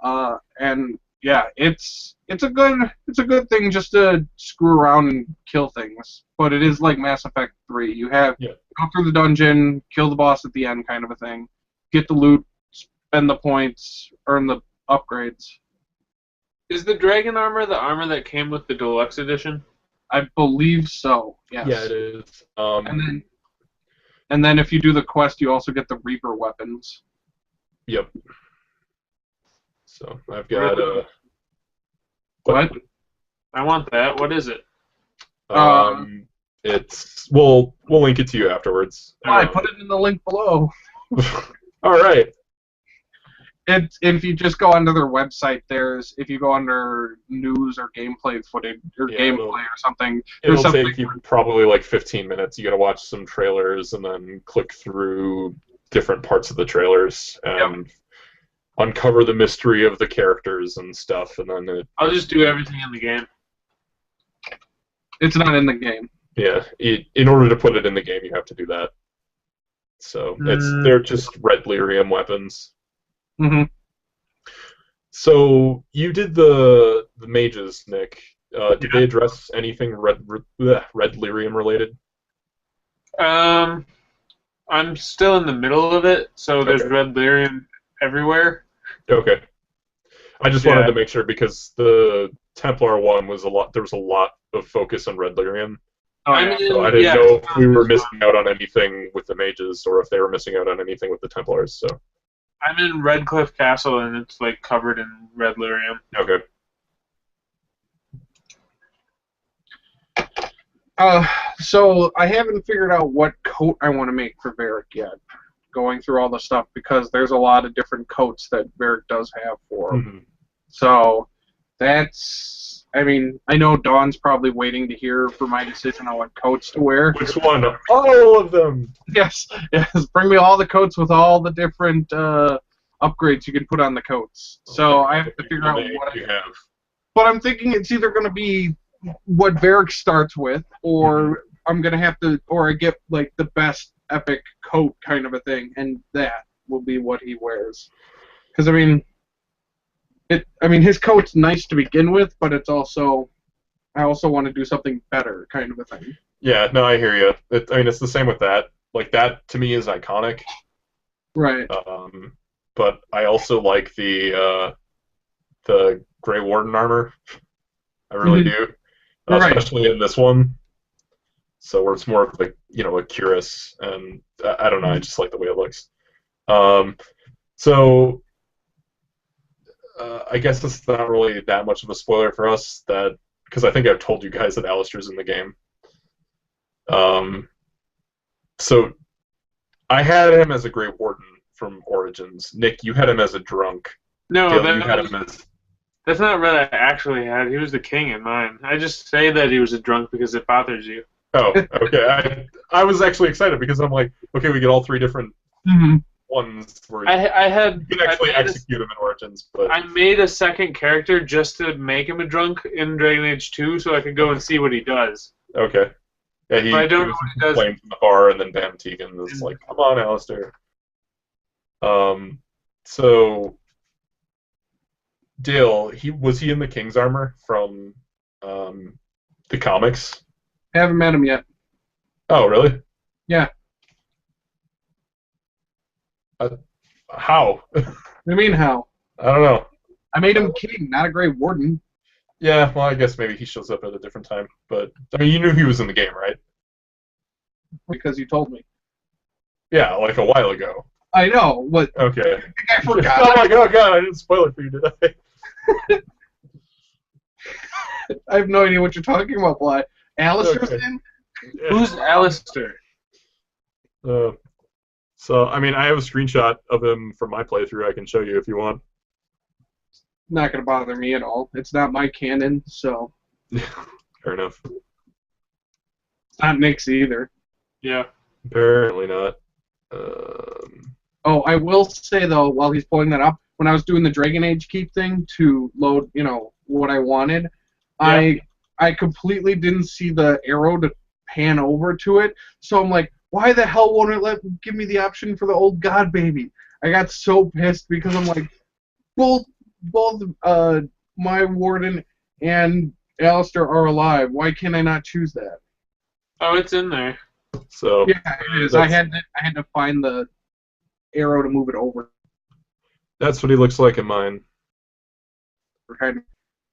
and yeah, it's a good thing just to screw around and kill things. But it is like Mass Effect 3. You have go through the dungeon, kill the boss at the end, kind of a thing. Get the loot, spend the points, earn the upgrades. Is the dragon armor the armor that came with the deluxe edition? I believe so. Yes. Yeah, it is. And then if you do the quest, you also get the Reaper weapons. Yep. So I've got What? I want that. What is it? It's we'll link it to you afterwards. I put it in the link below. All right. If you just go onto their website, if you go under news or gameplay footage or gameplay or something, It'll take you probably like 15 minutes. You got to watch some trailers and then click through different parts of the trailers and uncover the mystery of the characters and stuff. And then I'll just do everything in the game. It's not in the game. Yeah, in order to put it in the game, you have to do that. So they're just red lyrium weapons. Mm-hmm. So you did the mages, Nick. Did they address anything red lyrium related? I'm still in the middle of it, so there's Okay. red lyrium everywhere. Okay. I just wanted to make sure because the Templar one was a lot. There was a lot of focus on red lyrium. Oh, I yeah. mean, So I didn't yeah, know if we were missing out on anything with the mages or if they were missing out on anything with the Templars. So I'm in Redcliffe Castle, and it's like covered in red lyrium. okay. So I haven't figured out what coat I want to make for Varric yet. Going through all the stuff because there's a lot of different coats that Varric does have for him. Mhm. So that's, I mean, I know Dawn's probably waiting to hear for my decision on what coats to wear. Which one? All of them. Yes, bring me all the coats with all the different upgrades you can put on the coats. So I have to figure out what you have. But I'm thinking it's either going to be what Varric starts with, or I'm going to have to, or I get like the best epic coat kind of a thing, and that will be what he wears. Because I mean, his coat's nice to begin with, but it's also, I also want to do something better, kind of a thing. Yeah, no, I hear you. It's the same with that. Like that to me is iconic. Right. But I also like the Grey Warden armor. I really do, Right. especially in this one. So where it's more of like a cuirass, and I don't know, I just like the way it looks. So I guess it's not really that much of a spoiler for us that because I think I've told you guys that Alistair's in the game. So I had him as a Grey Warden from Origins. Nick, you had him as a drunk. No, Dale, you had him as that's not what I actually had. He was the king in mine. I just say that he was a drunk because it bothers you. Oh, okay. I was actually excited because I'm like, okay, we get all three different ones where you can actually execute them in Origins. But I made a second character just to make him a drunk in Dragon Age 2 so I could go and see what he does. okay. Yeah, he I don't was know what he does. flamed from the bar, and then Bam Tegan was like, come on, Alistair. So Dale, was he in the King's armor from the comics? I haven't met him yet. Oh, really? Yeah. How? What do you mean how? I don't know. I made him king, not a Grey Warden. Yeah, well, I guess maybe he shows up at a different time. But, I mean, you knew he was in the game, right? Because you told me. Yeah, like a while ago. I know. What? Okay. I think I forgot. Oh my god, I didn't spoil it for you, did I? I have no idea what you're talking about, Bly. Alistair's Okay. in? Who's Alistair? So, I mean, I have a screenshot of him from my playthrough I can show you if you want. Not going to bother me at all. It's not my canon, so. Fair enough. It's not Nick's either. Yeah. Apparently not. Oh, I will say, though, while he's pulling that up, when I was doing the Dragon Age Keep thing to load, what I wanted, Yeah. I completely didn't see the arrow to pan over to it, so I'm like, why the hell won't it give me the option for the old god baby? I got so pissed because I'm like, both my warden and Alistair are alive. Why can't I not choose that? Oh, it's in there. So Yeah, it is. I had to find the arrow to move it over. that's what he looks like in mine.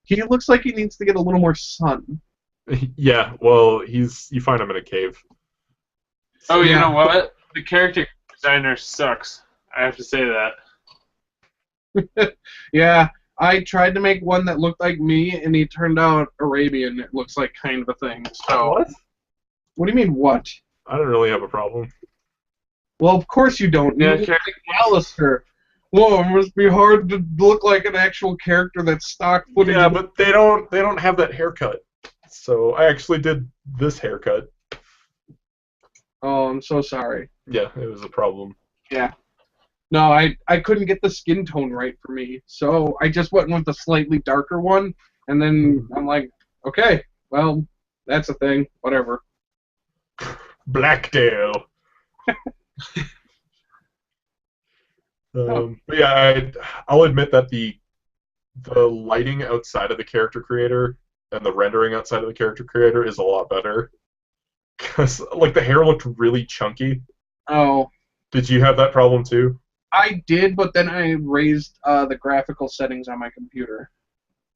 He looks like he needs to get a little more sun. Yeah, well, you find him in a cave. Oh, you Yeah. know what? The character designer sucks. I have to say that. Yeah, I tried to make one that looked like me, and he turned out Arabian. It looks like kind of a thing. So What? What do you mean, what? I don't really have a problem. Well, of course you don't. Yeah, You look like Alistair. Whoa, it must be hard to look like an actual character that's stock footage. Yeah, but they don't have that haircut. So I actually did this haircut. Oh, I'm so sorry. Yeah, it was a problem. Yeah. No, I couldn't get the skin tone right for me, so I just went with a slightly darker one, and then I'm like, okay, well, that's a thing, whatever. Blackdale. But yeah, I'll admit that the the lighting outside of the character creator and the rendering outside of the character creator is a lot better. Because, like, the hair looked really chunky. Oh, Did you have that problem too? I did, but then I raised the graphical settings on my computer.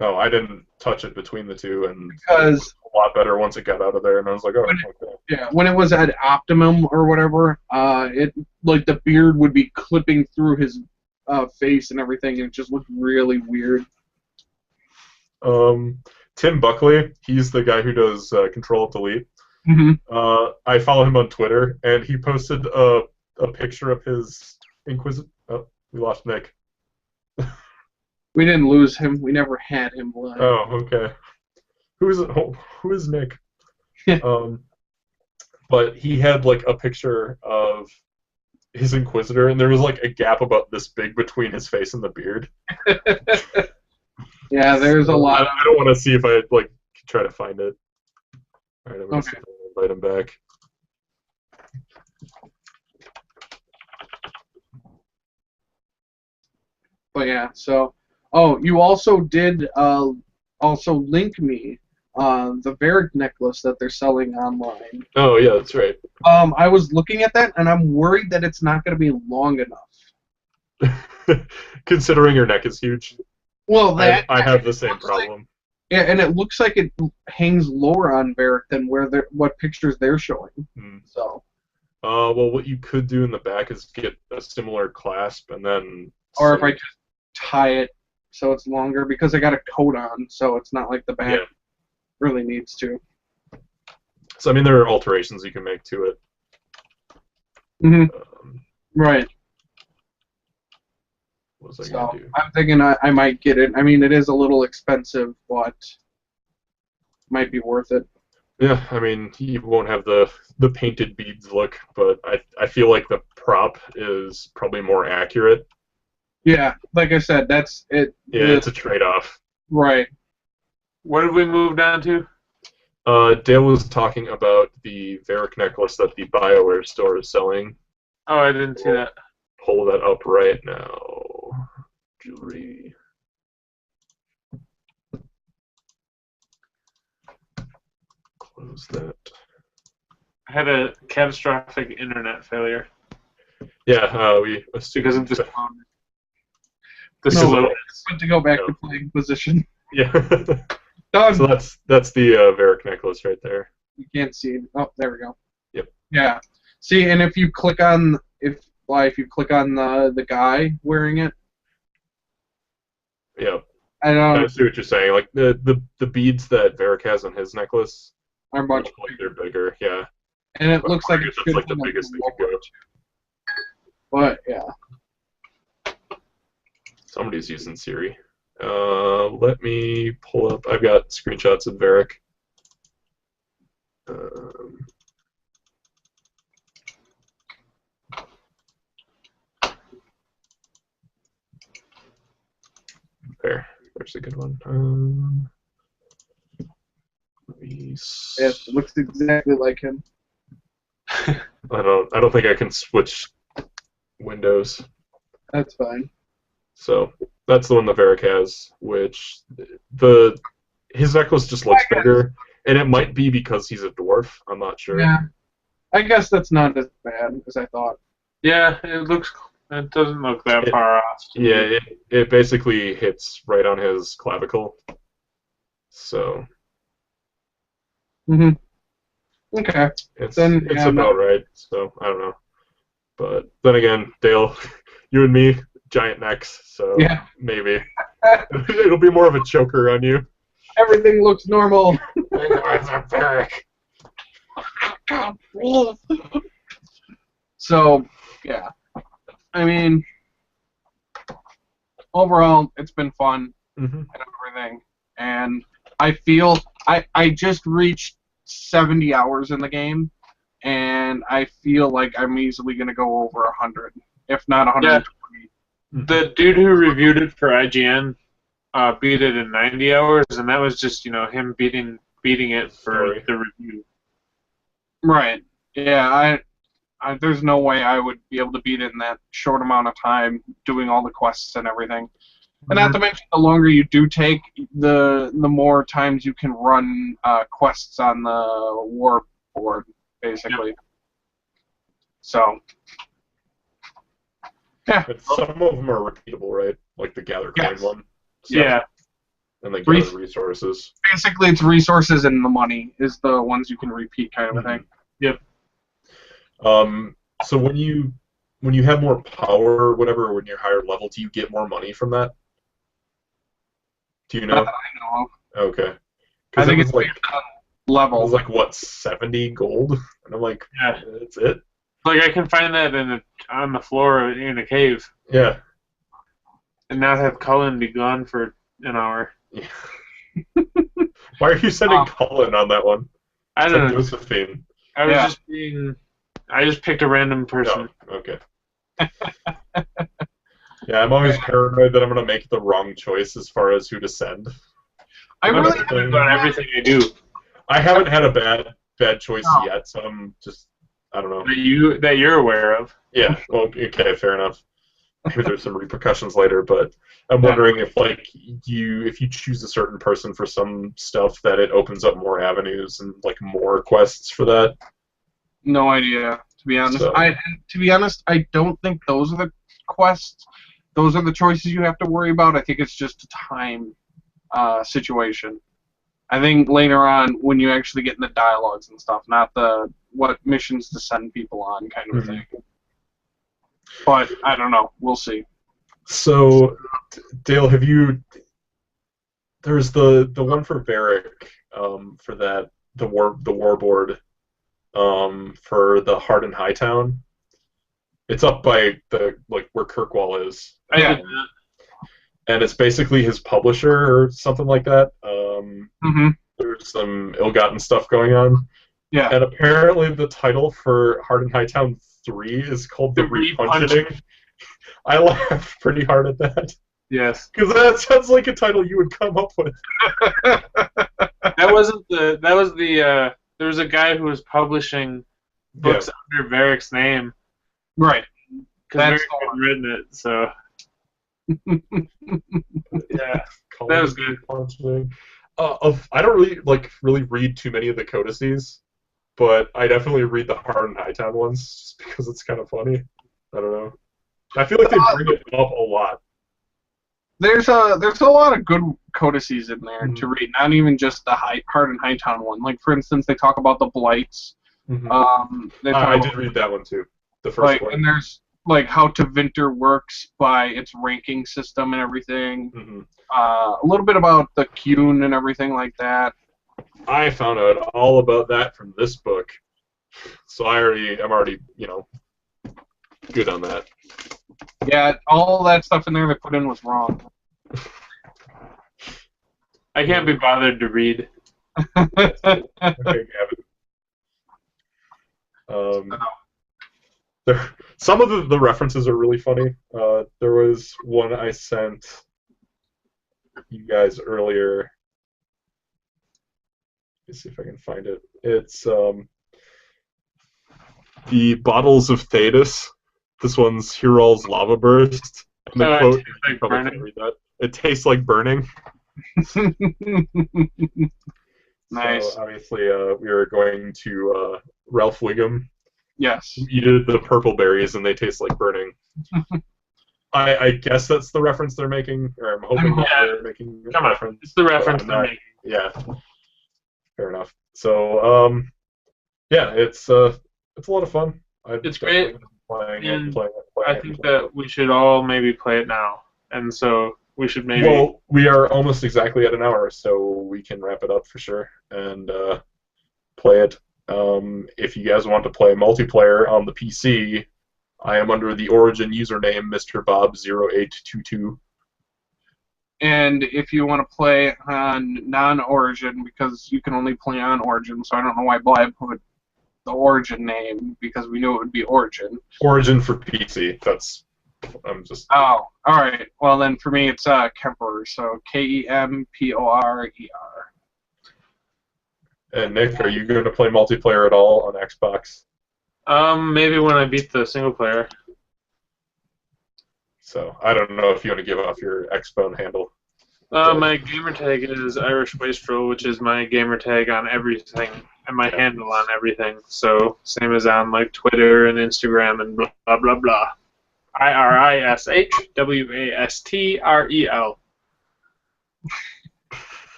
No, I didn't touch it between the two, and it Because was a lot better once it got out of there, and I was like, oh, when okay. yeah, when it was at optimum or whatever, it like the beard would be clipping through his face and everything, and it just looked really weird. Tim Buckley, he's the guy who does Control-Delete. Hmm. I follow him on Twitter, and he posted a picture of his Inquisition. Oh, we lost Nick. We didn't lose him. We never had him live. Oh, okay. Who is Nick? But he had like a picture of his Inquisitor, and there was like a gap about this big between his face and the beard. Yeah, there's a lot. I don't want to see if I like try to find it. All right, I'm gonna see if I can invite him back. But yeah, so you also did also link me the Varric necklace that they're selling online. Oh yeah, that's right. I was looking at that, and I'm worried that it's not going to be long enough. Considering your neck is huge. Well, that I have the same problem. Yeah, and it looks like it hangs lower on Varric than what pictures they're showing. So. Well, what you could do in the back is get a similar clasp, and then. Or if I just tie it so it's longer, because I got a coat on, so it's not like the back really needs to. So I mean, there are alterations you can make to it. Right. What was I gonna do? I'm thinking I might get it. I mean, it is a little expensive, but might be worth it. Yeah, I mean, you won't have the painted beads look, but I feel like the prop is probably more accurate. Yeah, like I said, that's it. Yeah, it's a trade-off. Right. What did we move down to? Dale was talking about the Varric necklace that the BioWare store is selling. Oh, I didn't see that. Pull that up right now. Jewelry. Close that. I had a catastrophic internet failure. Yeah, we assumed Because of this. This No, is good to go back to playing position. Yeah. Done. So that's the Varric necklace right there. You can't see it. Oh, there we go. Yep. Yeah. See, and if you click on if you click on the guy wearing it. Yeah. I see what you're saying. Like the beads that Varric has on his necklace are much look like they're bigger. Yeah. And it looks like I it's guess that's like the biggest they could go. But yeah. Somebody's using Siri. Let me pull up. I've got screenshots of Varric. There's a good one. Yes, it looks exactly like him. I don't think I can switch windows. That's fine. So that's the one that Varric has, which his necklace just looks bigger, and it might be because he's a dwarf. I'm not sure. Yeah, I guess that's not as bad as I thought. Yeah, it doesn't look that far off. Yeah, it basically hits right on his clavicle. So. Okay. It's yeah, about right. So I don't know, but then again, Dale, you and me, giant necks, so yeah. Maybe it'll be more of a choker on you. Everything looks normal. So, yeah. I mean, overall, it's been fun and everything. And I feel I just reached 70 hours in the game, and I feel like I'm easily going to go over 100, if not 120. Yeah. The dude who reviewed it for IGN beat it in 90 hours, and that was just, him beating it for the review. Right. Yeah, there's no way I would be able to beat it in that short amount of time, doing all the quests and everything. And not to mention, the longer you do take, the more times you can run quests on the war board, basically. Yep. So, yeah. But some of them are repeatable, right? Like the gather coin one. So, yeah. And then gather resources. Basically, it's resources and the money is the ones you can repeat, kind of a thing. Yep. So when you have more power or whatever, when you're higher level, do you get more money from that? Do you know? I know. Okay. I think it's like level. It was like what, 70 gold? And I'm like, yeah, that's it. Like I can find that on the floor in a cave. Yeah. And not have Cullen be gone for an hour. Yeah. Why are you sending Cullen on that one? I don't know. Josephine. I was just being. I just picked a random person. Oh, okay. Yeah, I'm always paranoid that I'm going to make the wrong choice as far as who to send. I really about everything I do. I haven't had a bad choice yet, so I'm just, I don't know. That you're aware of. Yeah. Well, okay, fair enough. Maybe there's some repercussions later, but I'm wondering if if you choose a certain person for some stuff, that it opens up more avenues and like more quests for that. No idea, to be honest. So. I don't think those are the quests. Those are the choices you have to worry about. I think it's just a time situation. I think later on, when you actually get in the dialogues and stuff, not what missions to send people on kind of thing. But I don't know. We'll see. So, Dale, have you? There's the one for Varric, for that the war board, for the Heart and Hightown. It's up by where Kirkwall is. Yeah. And it's basically his publisher or something like that. There's some ill-gotten stuff going on. Yeah. And apparently the title for Heart and Hightown 3 is called The Repunching. I laughed pretty hard at that. Yes. Because that sounds like a title you would come up with. That was there was a guy who was publishing books under Varric's name. Right. Because Varric had written it, so. Yeah. That was good. I don't really read too many of the codices, but I definitely read the Heart and Hightown ones just because it's kind of funny. I don't know. I feel like they bring it up a lot. There's a lot of good codices in there to read, not even just the Heart and Hightown one. Like, for instance, they talk about the Blights. I did read that one too. The first one. And there's how Tevinter works by its ranking system and everything. A little bit about the Qun and everything like that. I found out all about that from this book, so I'm already good on that. Yeah, all that stuff in there they put in was wrong. I can't be bothered to read. Okay, Gavin. Some of the references are really funny. There was one I sent you guys earlier. Let me see if I can find it. It's the Bottles of Thetis. This one's Hiral's Lava Burst. And the quote, like burning. Read that. It tastes like burning. Nice. So obviously, we are going to Ralph Wiggum. Yes. You did the purple berries, and they taste like burning. I guess that's the reference they're making, or I'm hoping they're making a reference. It's the reference they're making. Yeah. Fair enough. So, yeah, it's a lot of fun. It's great. Playing I think that we should all maybe play it now, and so we should maybe. Well, we are almost exactly at an hour, so we can wrap it up for sure and play it. If you guys want to play multiplayer on the PC, I am under the Origin username MrBob0822. And if you want to play on non-Origin, because you can only play on Origin, so I don't know why Blab put the Origin name, because we knew it would be Origin. Origin for PC. I'm just. Oh, all right. Well, then for me it's Kemper, so Kemporer. And Nick, are you going to play multiplayer at all on Xbox? Maybe when I beat the single player. So I don't know if you want to give off your Xbone handle. My gamer tag is Irish Wastrel, which is my gamer tag on everything and my handle on everything. So same as on like Twitter and Instagram and blah blah blah blah. IRISHWASTREL.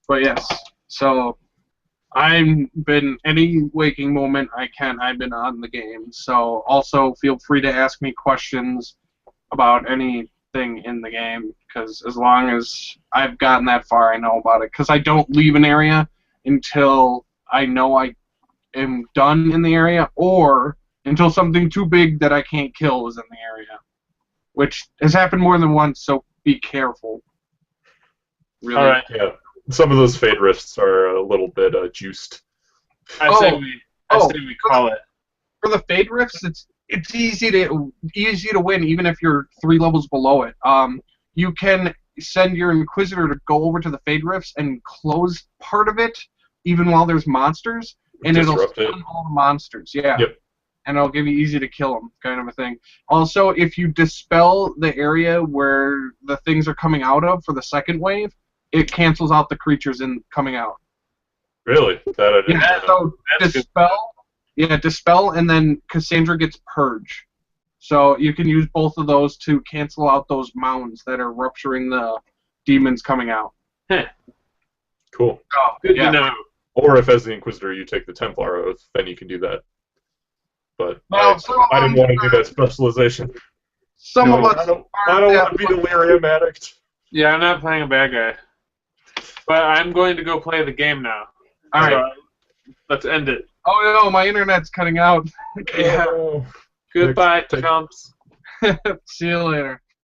But yes, so I've been any waking moment I've been on the game. So also feel free to ask me questions about anything in the game, because as long as I've gotten that far, I know about it. Because I don't leave an area until I know I am done in the area, or until something too big that I can't kill is in the area, which has happened more than once. So be careful. Really. All right. Yeah, some of those fade rifts are a little bit juiced. I say we call it. For the fade rifts, it's easy to win even if you're 3 levels below it. You can send your Inquisitor to go over to the fade rifts and close part of it, even while there's monsters, and it'll stun all the monsters. Yeah. Yep. And it'll give you easy to kill them, kind of a thing. Also, if you dispel the area where the things are coming out of for the second wave, it cancels out the creatures coming out. Really? That I didn't know. So dispel. Yeah, dispel, and then Cassandra gets purge. So you can use both of those to cancel out those mounds that are rupturing the demons coming out. Cool. So, Good to know. Or if, as the Inquisitor, you take the Templar Oath, then you can do that. But Well, I didn't want to do that specialization. Some of us I don't want to be the Lyrium addict. Yeah, I'm not playing a bad guy. But I'm going to go play the game now. All right. So, let's end it. Oh no, my internet's cutting out. Yeah. Oh. Goodbye, chumps. See you later.